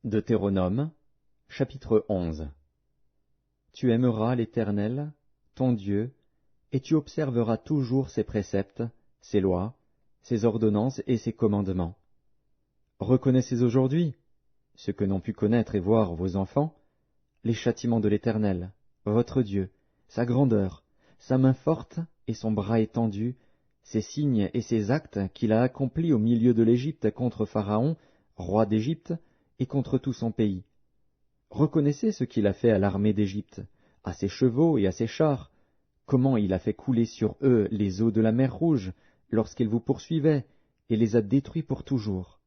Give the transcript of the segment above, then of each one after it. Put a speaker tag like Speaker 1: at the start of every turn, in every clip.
Speaker 1: Deutéronome, chapitre 11. Tu aimeras l'Éternel, ton Dieu, et tu observeras toujours ses préceptes, ses lois, ses ordonnances et ses commandements. Reconnaissez aujourd'hui, ce que n'ont pu connaître et voir vos enfants, les châtiments de l'Éternel, votre Dieu, sa grandeur, sa main forte et son bras étendu, ses signes et ses actes qu'il a accomplis au milieu de l'Égypte contre Pharaon, roi d'Égypte, et contre tout son pays. Reconnaissez ce qu'il a fait à l'armée d'Égypte, à ses chevaux et à ses chars, comment il a fait couler sur eux les eaux de la mer Rouge, lorsqu'ils vous poursuivaient, et les a détruits pour toujours.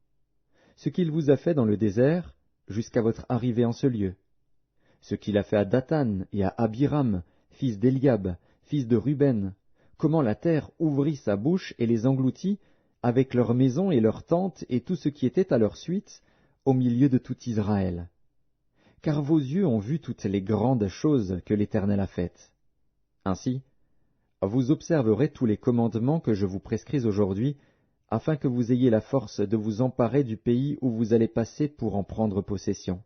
Speaker 1: Ce qu'il vous a fait dans le désert, jusqu'à votre arrivée en ce lieu. Ce qu'il a fait à Dathan et à Abiram, fils d'Éliab, fils de Ruben, comment la terre ouvrit sa bouche et les engloutit, avec leurs maisons et leurs tentes et tout ce qui était à leur suite, au milieu de tout Israël. Car vos yeux ont vu toutes les grandes choses que l'Éternel a faites. Ainsi, vous observerez tous les commandements que je vous prescris aujourd'hui, afin que vous ayez la force de vous emparer du pays où vous allez passer pour en prendre possession,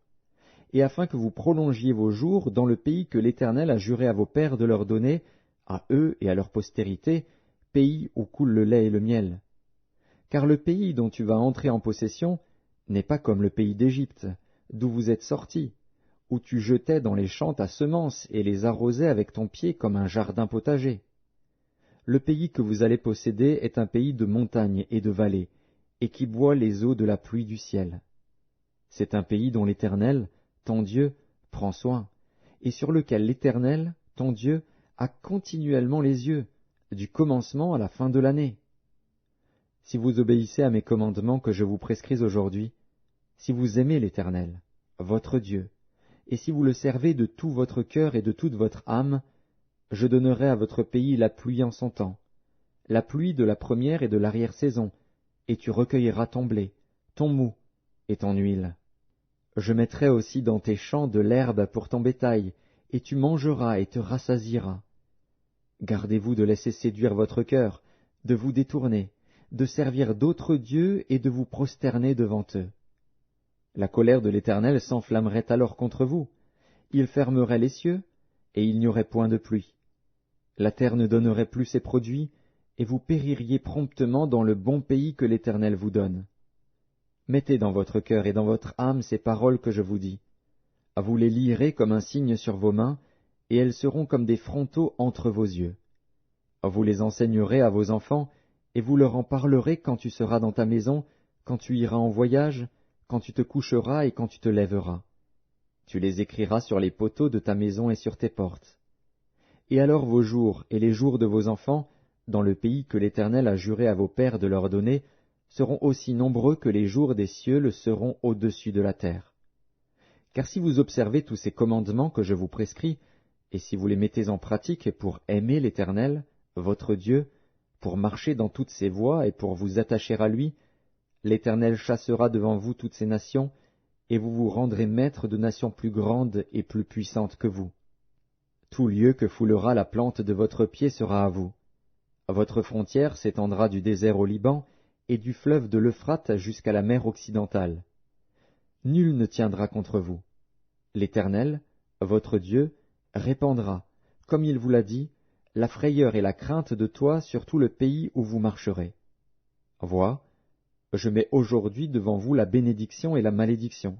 Speaker 1: et afin que vous prolongiez vos jours dans le pays que l'Éternel a juré à vos pères de leur donner, à eux et à leur postérité, pays où coule le lait et le miel. Car le pays dont tu vas entrer en possession n'est pas comme le pays d'Égypte, d'où vous êtes sortis, où tu jetais dans les champs ta semence et les arrosais avec ton pied comme un jardin potager. Le pays que vous allez posséder est un pays de montagnes et de vallées, et qui boit les eaux de la pluie du ciel. C'est un pays dont l'Éternel, ton Dieu, prend soin, et sur lequel l'Éternel, ton Dieu, a continuellement les yeux, du commencement à la fin de l'année. Si vous obéissez à mes commandements que je vous prescris aujourd'hui, si vous aimez l'Éternel, votre Dieu, et si vous le servez de tout votre cœur et de toute votre âme, je donnerai à votre pays la pluie en son temps, la pluie de la première et de l'arrière-saison, et tu recueilleras ton blé, ton mou et ton huile. Je mettrai aussi dans tes champs de l'herbe pour ton bétail, et tu mangeras et te rassasieras. Gardez-vous de laisser séduire votre cœur, de vous détourner, de servir d'autres dieux et de vous prosterner devant eux. La colère de l'Éternel s'enflammerait alors contre vous, il fermerait les cieux, et il n'y aurait point de pluie. La terre ne donnerait plus ses produits, et vous péririez promptement dans le bon pays que l'Éternel vous donne. Mettez dans votre cœur et dans votre âme ces paroles que je vous dis. Vous les lirez comme un signe sur vos mains, et elles seront comme des frontaux entre vos yeux. Vous les enseignerez à vos enfants, et vous leur en parlerez quand tu seras dans ta maison, quand tu iras en voyage, quand tu te coucheras et quand tu te lèveras. Tu les écriras sur les poteaux de ta maison et sur tes portes. Et alors vos jours et les jours de vos enfants, dans le pays que l'Éternel a juré à vos pères de leur donner, seront aussi nombreux que les jours des cieux le seront au-dessus de la terre. Car si vous observez tous ces commandements que je vous prescris, et si vous les mettez en pratique pour aimer l'Éternel, votre Dieu, pour marcher dans toutes ses voies et pour vous attacher à lui, l'Éternel chassera devant vous toutes ces nations, et vous vous rendrez maître de nations plus grandes et plus puissantes que vous. Tout lieu que foulera la plante de votre pied sera à vous. Votre frontière s'étendra du désert au Liban, et du fleuve de l'Euphrate jusqu'à la mer occidentale. Nul ne tiendra contre vous. L'Éternel, votre Dieu, répandra, comme il vous l'a dit, la frayeur et la crainte de toi sur tout le pays où vous marcherez. Vois, je mets aujourd'hui devant vous la bénédiction et la malédiction.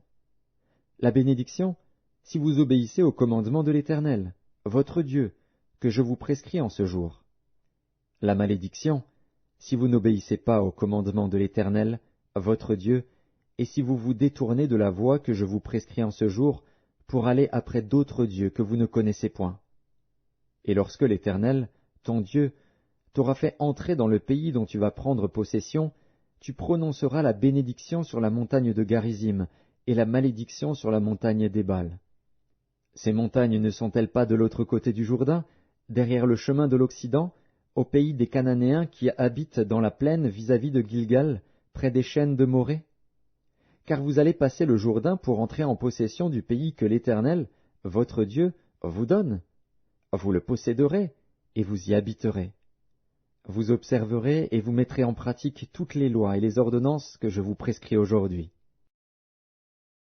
Speaker 1: La bénédiction, si vous obéissez au commandement de l'Éternel, votre Dieu, que je vous prescris en ce jour. La malédiction, si vous n'obéissez pas au commandement de l'Éternel, votre Dieu, et si vous vous détournez de la voie que je vous prescris en ce jour, pour aller après d'autres dieux que vous ne connaissez point. Et lorsque l'Éternel, ton Dieu, t'aura fait entrer dans le pays dont tu vas prendre possession, tu prononceras la bénédiction sur la montagne de Garizim, et la malédiction sur la montagne d'Ébal. Ces montagnes ne sont-elles pas de l'autre côté du Jourdain, derrière le chemin de l'Occident, au pays des Cananéens qui habitent dans la plaine vis-à-vis de Gilgal, près des chênes de Morée? Car vous allez passer le Jourdain pour entrer en possession du pays que l'Éternel, votre Dieu, vous donne. Vous le posséderez, et vous y habiterez. Vous observerez et vous mettrez en pratique toutes les lois et les ordonnances que je vous prescris aujourd'hui.